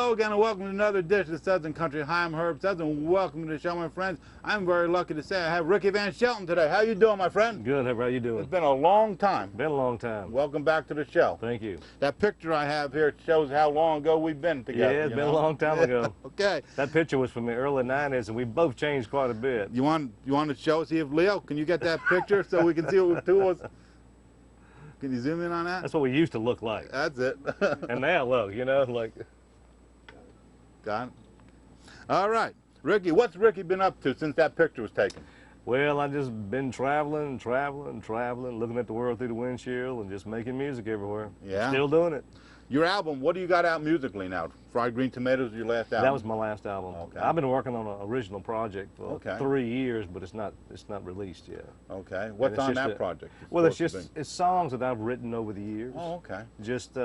Hello again and welcome to another edition of Southern Country. Hi, I'm Herb Southern. Welcome to the show, my friends. I'm very lucky to say I have Ricky Van Shelton today. How you doing, my friend? Good. How you doing? It's been a long time. Been a long time. Welcome back to the show. Thank you. That picture I have here shows how long ago we've been together. Yeah, it's been a long time ago. Okay. That picture was from the early 90s, and we both changed quite a bit. You want to show, see if Leo, can you get that picture so we can see what the two of us? Can you zoom in on that? That's what we used to look like. That's it. And now look, you know, like. Got it. All right. Ricky, what's Ricky been up to since that picture was taken? Well, I've just been traveling, looking at the world through the windshield and just making music everywhere. Yeah. Still doing it. Your album, what do you got out musically now? Fried Green Tomatoes, your last album? That was my last album. Okay. I've been working on an original project for 3 years, but it's not released yet. Okay. What's on that project? Well, it's songs that I've written over the years. Oh, okay. Just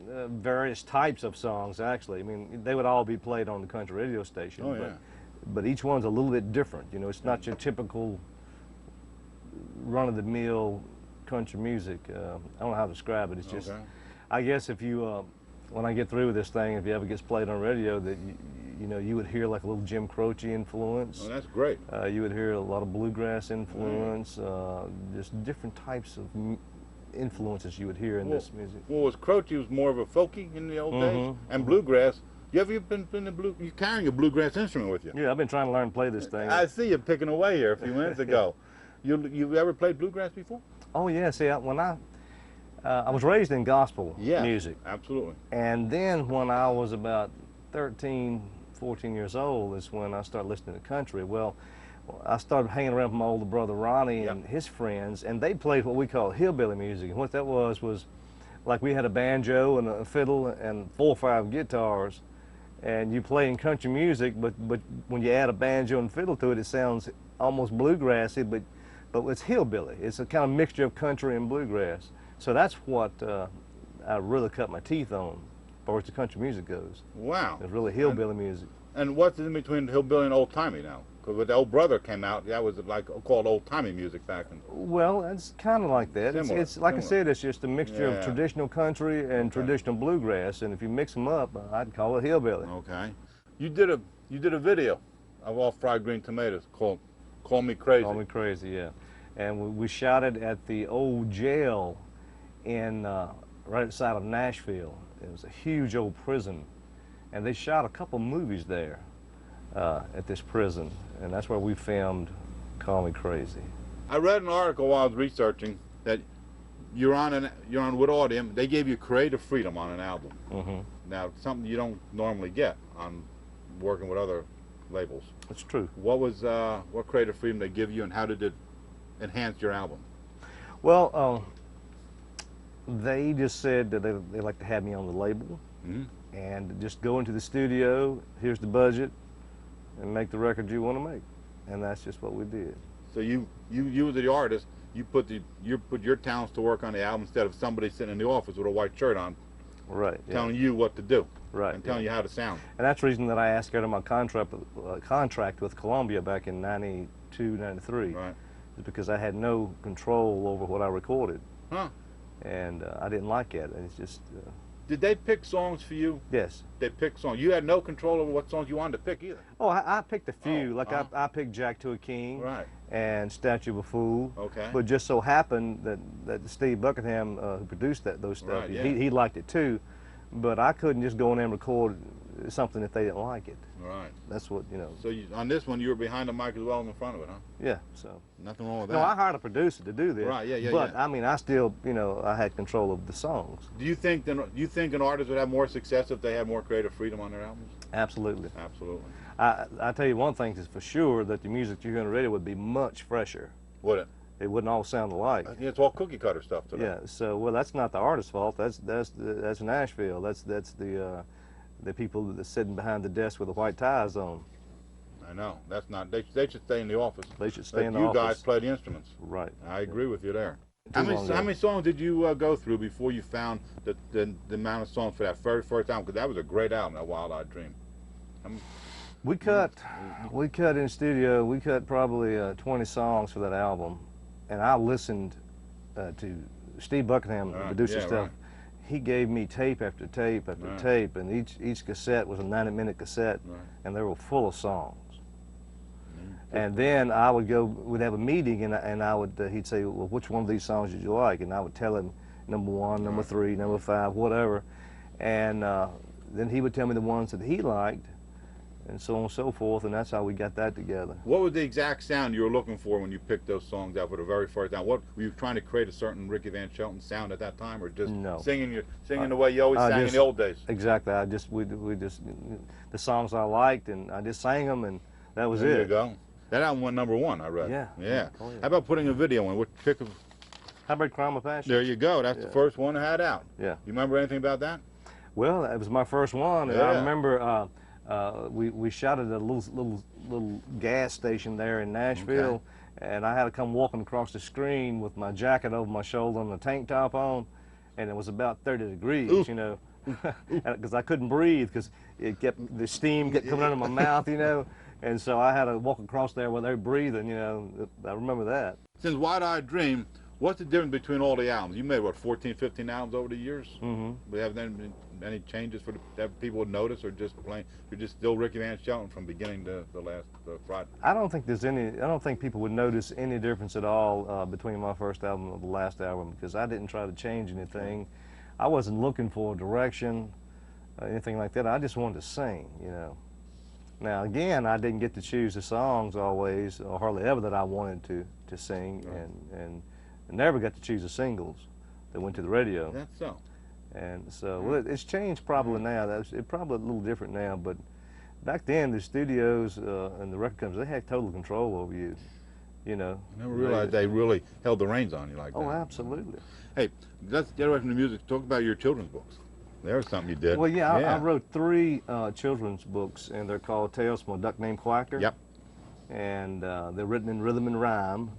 various types of songs, actually. I mean, they would all be played on the country radio station. Oh, yeah. But each one's a little bit different. You know, it's not your typical run-of-the-mill country music. I don't know how to describe it. It's just, I guess if you, when I get through with this thing, if it ever gets played on radio, that you know, you would hear like a little Jim Croce influence. Oh, that's great. You would hear a lot of bluegrass influence, just different types of influences you would hear in this music. Well, was Croce was more of a folky in the old days, and bluegrass. You ever been in the blue? You're carrying a bluegrass instrument with you. Yeah, I've been trying to learn to play this thing. I see you picking away here a few minutes ago. You ever played bluegrass before? Oh yeah. See, when I was raised in gospel music. Absolutely. And then when I was about 13, 14 years old is when I started listening to country. Well, I started hanging around with my older brother Ronnie and his friends, and they played what we call hillbilly music. And what that was like we had a banjo and a fiddle and 4 or 5 guitars, and you play in country music, but when you add a banjo and fiddle to it, it sounds almost bluegrassy, but it's hillbilly. It's a kind of mixture of country and bluegrass. So that's what I really cut my teeth on, as far as the country music goes. Wow. It's really hillbilly music. And what's in between hillbilly and old-timey now? Because when the old brother came out, that was like called old-timey music back then. Well, it's kind of like that. It's like I said, it's just a mixture of traditional country and traditional bluegrass, and if you mix them up, I'd call it hillbilly. Okay. You did a video of all Fried Green Tomatoes called "Call Me Crazy." Call Me Crazy, yeah. And we shot it at the old jail in right outside of Nashville. It was a huge old prison, and they shot a couple movies there at this prison, and that's where we filmed Call Me Crazy. I read an article while I was researching that you're on with Audium. They gave you creative freedom on an album. Now, something you don't normally get on working with other labels. That's true. What creative freedom they give you, and how did it enhance your album? Well, they just said that they like to have me on the label, and just go into the studio. Here's the budget, and make the record you want to make, and that's just what we did. So you as the artist, you put your talents to work on the album instead of somebody sitting in the office with a white shirt on, telling you what to do, and telling you how to sound. And that's the reason that I asked out of my contract with Columbia back in '92, '93, is because I had no control over what I recorded, and I didn't like it. And it's just. Did they pick songs for you? Yes. They picked songs. You had no control over what songs you wanted to pick either. Oh, I picked a few. I picked Jack to a King and Statue of a Fool. Okay. But just so happened that Steve Buckingham, who produced those stuff, he liked it too. But I couldn't just go in there and record something if they didn't like it. Right. That's what, you know. So on this one, you were behind the mic as well as in front of it, huh? Yeah, so. Nothing wrong with that. No, I hired a producer to do this. Right, yeah. But, I mean, I still, you know, I had control of the songs. Do you think an artist would have more success if they had more creative freedom on their albums? Absolutely. Absolutely. I tell you one thing is for sure, that the music you hear on the radio would be much fresher. Would it? It wouldn't all sound alike. Yeah, it's all cookie cutter stuff today. Yeah, so, well, that's not the artist's fault. That's Nashville. That's the people that are sitting behind the desk with the white ties on. I know. That's not. They should stay in the office. They should stay in the office. You guys play the instruments. Right. I agree with you there. How many songs did you go through before you found the amount of songs for that very first album? Because that was a great album, that Wild Eyed Dream. We cut in the studio. We cut probably 20 songs for that album, and I listened to Steve Buckingham, the producer stuff. he gave me tape after tape after Right. tape, and each cassette was a 90-minute cassette, Right. and they were full of songs. Mm-hmm. And then I would go, we'd have a meeting, and I would, he'd say, well, which one of these songs did you like? And I would tell him number 1, number 3, number 5, whatever. And then he would tell me the ones that he liked, and so on and so forth, and that's how we got that together. What was the exact sound you were looking for when you picked those songs out for the very first time? What were you trying to create, a certain Ricky Van Shelton sound at that time, or just No. singing the way you always sang in the old days? Exactly. We just the songs I liked, and I just sang them, and that was it. There you go. That album went #1, I read. Yeah. Yeah. Oh, yeah. How about putting a video in? How about Crime of Passion? There you go. That's the first one I had out. Yeah. You remember anything about that? Well, it was my first one, and Yeah. I remember we shot at a little gas station there in Nashville, and I had to come walking across the screen with my jacket over my shoulder and a tank top on, and it was about 30 degrees, Ooh. you know, because I couldn't breathe because the steam kept coming out of my mouth, you know, and so I had to walk across there without breathing, you know. I remember that. Since Wide-Eyed Dream, what's the difference between all the albums? You made, what, 14, 15 albums over the years? Mm-hmm. We have any changes that people would notice, or just plain, you're just still Ricky Van Shelton from beginning to the last Friday? I don't think people would notice any difference at all between my first album and the last album, because I didn't try to change anything. I wasn't looking for a direction, anything like that. I just wanted to sing, you know. Now again, I didn't get to choose the songs always, or hardly ever, that I wanted to sing, and never got to choose the singles that went to the radio. That's so. And so, well, it's changed probably now. It's probably a little different now, but back then the studios and the record companies, they had total control over you, you know. I never realized they really held the reins on you like that. Oh, absolutely. Hey, let's get away from the music. Talk about your children's books. There's something you did. Well, yeah, I wrote 3 children's books, and they're called Tales from a Duck Named Quacker. Yep. And they're written in rhythm and rhyme.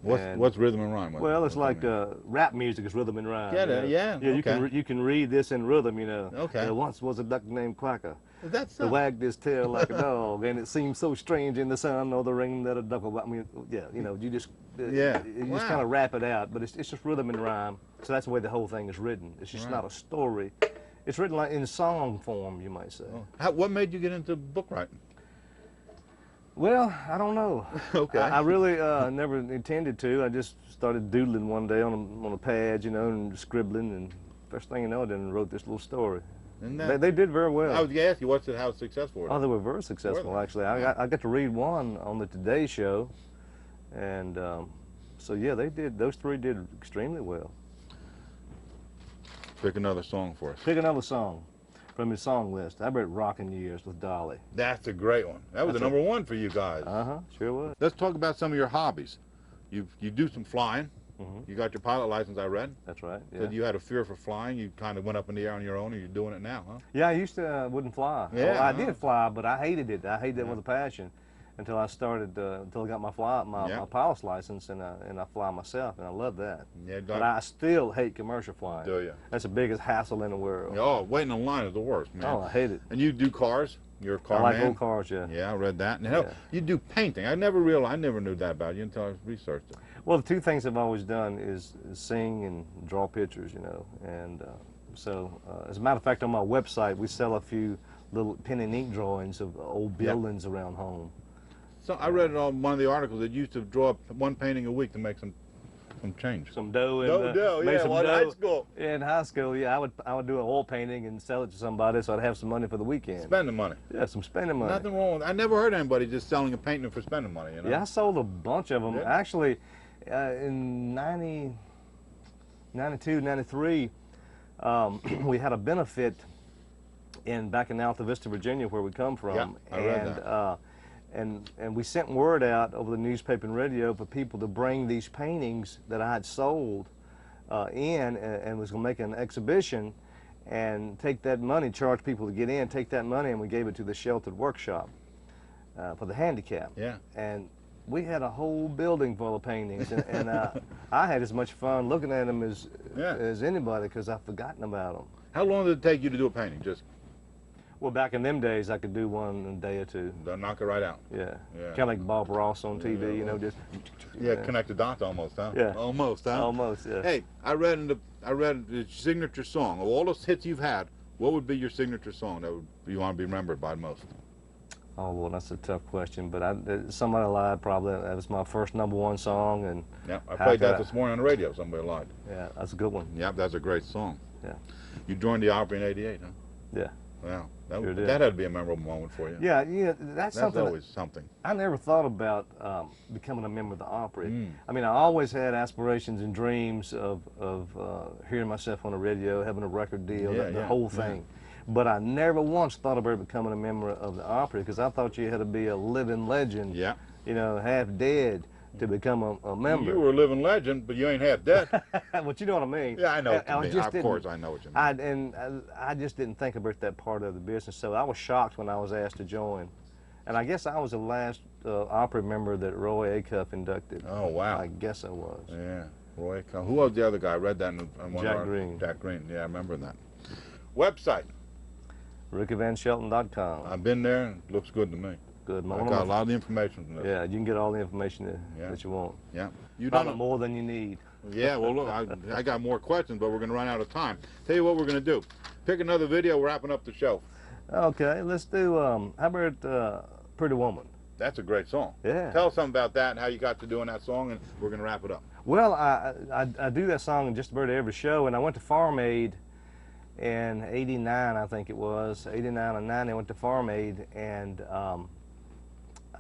What's rhythm and rhyme? Well, it's like rap music is rhythm and rhyme. Get it? Yeah. Yeah, you can read this in rhythm, you know. Okay. There once was a duck named Quacker. That's That wagged his tail like a dog, and it seemed so strange in the sun, or the ring that a duck. I mean, yeah, you know, you just you just kind of rap it out, but it's just rhythm and rhyme. So that's the way the whole thing is written. It's just not a story. It's written like in song form, you might say. What made you get into book writing? Well, I don't know. Okay. I really never intended to. I just started doodling one day on a pad, you know, and scribbling, and first thing you know, I then wrote this little story. They did very well. I was going to ask you, how successful were they? Oh, they were very successful, actually. I got to read one on the Today Show, and so yeah, they did. Those 3 did extremely well. Pick another song for us. Pick another song from his song list. I read "Rockin' Years" with Dolly. That's a great one. That was the #1 for you guys. Sure was. Let's talk about some of your hobbies. You do some flying. You got your pilot license, I read. That's right. Yeah. So you had a fear for flying. You kind of went up in the air on your own, and you're doing it now, huh? Yeah, I used to wouldn't fly. Yeah, well, I did fly, but I hated it. I hated it with a passion until I started until I got my pilot's license, and I fly myself, and I love that. Yeah, but I still hate commercial flying. Do you? That's the biggest hassle in the world. Oh, waiting in line is the worst, man. Oh, I hate it. And you do cars? You're a car man? I like man? old cars, yeah. Yeah, I read that. And you do painting. I never knew that about you until I researched it. Well, the 2 things I've always done is sing and draw pictures, you know. And so, as a matter of fact, on my website, we sell a few little pen and ink drawings of old buildings around home. So I read it on one of the articles that you used to draw 1 painting a week to make some change. Some dough. High school. Yeah, in high school, yeah, I would do an oil painting and sell it to somebody, so I'd have some money for the weekend. Spending money. Yeah, some spending money. Nothing wrong with I never heard anybody just selling a painting for spending money, you know? Yeah, I sold a bunch of them. Yeah. Actually, in 92, 93, we had a benefit back in Alta Vista, Virginia, where we come from. Yeah, I read that. And we sent word out over the newspaper and radio for people to bring these paintings that I had sold in, and was going to make an exhibition and take that money, charge people to get in, take that money, and we gave it to the Shelton workshop for the handicap. Yeah. And we had a whole building full of paintings, and I had as much fun looking at them as anybody, because I've forgotten about them. How long did it take you to do a painting? Just Well, back in them days, I could do one in a day or two. They'll knock it right out. Yeah. Yeah. Kind of like Bob Ross on TV, Yeah, you know, just. Yeah, connect the dots almost, huh? Yeah. Almost, huh? Almost, yeah. Hey, I read the signature song of all those hits you've had. What would be your signature song that you want to be remembered by most? Oh, well, that's a tough question, but Somebody Lied probably. That was my first #1 song, and. Yeah, I played that this morning on the radio. Somebody Lied. Yeah, that's a good one. Yep, that's a great song. Yeah. You joined the Opry in '88, huh? Yeah. Wow, Sure that had to be a memorable moment for you. Yeah, that's something. Always something. I never thought about becoming a member of the Opry. I mean, I always had aspirations and dreams of hearing myself on the radio, having a record deal, the whole thing. But I never once thought about becoming a member of the Opry because I thought you had to be a living legend, Yeah. you know, half dead to become a member. You were a living legend, but you ain't half dead. But you know what I mean. Yeah, I know what you mean. Of course, I know what you mean. I just didn't think about that part of the business, so I was shocked when I was asked to join. And I guess I was the last Opry member that Roy Acuff inducted. Oh, wow. I guess I was. Yeah, Roy. Who was the other guy? I read that in one Jack of our, Green. Jack Green. Yeah, I remember that. Website. RickyVanShelton.com. I've been there, and it looks good to me. Good. I got a lot of the information from this. Yeah, you can get all the information that you want. Yeah. You Probably more than you need. Yeah, well, look, I got more questions, but we're going to run out of time. Tell you what we're going to do. Pick another video, we're wrapping up the show. Okay, let's do, how about Pretty Woman? That's a great song. Yeah. Tell us something about that and how you got to doing that song, and we're going to wrap it up. Well, I do that song in just about every show, and I went to Farm Aid in '89, I think it was, '89 or '90. I went to Farm Aid, and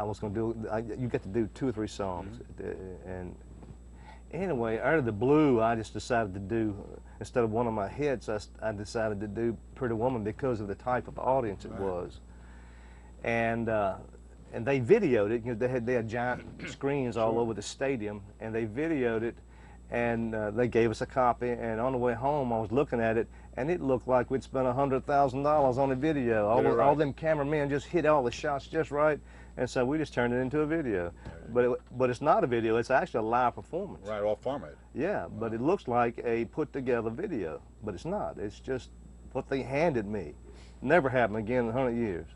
I was going to do, you get to do 2 or 3 songs. And anyway, out of the blue, I just decided to do, instead of one of my hits, I decided to do Pretty Woman because of the type of audience it was. And they videoed it. You know, they had giant screens all over the stadium, and they videoed it, and they gave us a copy. And on the way home, I was looking at it, and it looked like we'd spent $100,000 on the video. All them cameramen just hit all the shots just right, and so we just turned it into a video. But it's not a video. It's actually a live performance. Right, all Farm Aid. Yeah, but it looks like a put-together video, but it's not. It's just what they handed me. Never happened again in 100 years.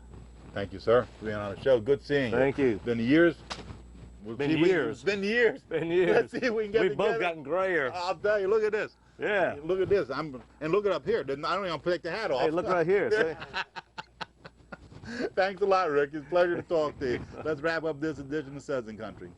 Thank you, sir, for being on the show. Good seeing you. Thank you. Been years. Been years. It's been years. Been years. Let's see if we can get We've together. both gotten grayer. I'll tell you, look at this. Yeah. Look at this. And look it up here. I don't even take the hat off. Hey, look right here. See? Thanks a lot, Rick. It's a pleasure to talk to you. Let's wrap up this edition of Southern Country.